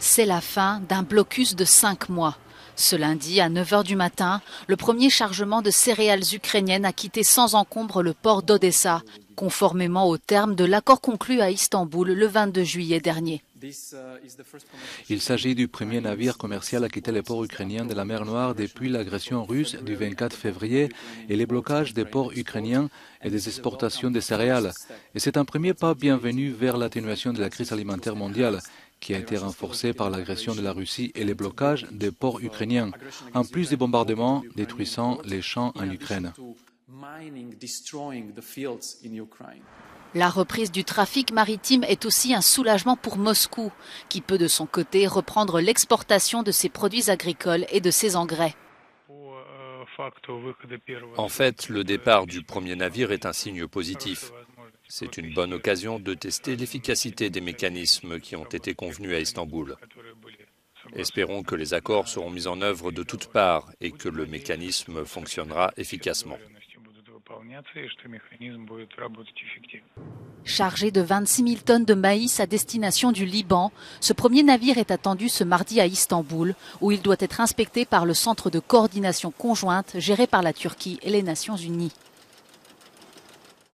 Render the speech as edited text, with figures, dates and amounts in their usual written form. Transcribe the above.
C'est la fin d'un blocus de 5 mois. Ce lundi, à 9 h du matin, le premier chargement de céréales ukrainiennes a quitté sans encombre le port d'Odessa, conformément aux termes de l'accord conclu à Istanbul le 22 juillet dernier. Il s'agit du premier navire commercial à quitter les ports ukrainiens de la mer Noire depuis l'agression russe du 24 février et les blocages des ports ukrainiens et des exportations de céréales. Et c'est un premier pas bienvenu vers l'atténuation de la crise alimentaire mondiale, qui a été renforcée par l'agression de la Russie et les blocages des ports ukrainiens, en plus des bombardements détruisant les champs en Ukraine. La reprise du trafic maritime est aussi un soulagement pour Moscou, qui peut de son côté reprendre l'exportation de ses produits agricoles et de ses engrais. En fait, le départ du premier navire est un signe positif. C'est une bonne occasion de tester l'efficacité des mécanismes qui ont été convenus à Istanbul. Espérons que les accords seront mis en œuvre de toutes parts et que le mécanisme fonctionnera efficacement. Chargé de 26 000 tonnes de maïs à destination du Liban, ce premier navire est attendu ce mardi à Istanbul, où il doit être inspecté par le Centre de coordination conjointe géré par la Turquie et les Nations Unies.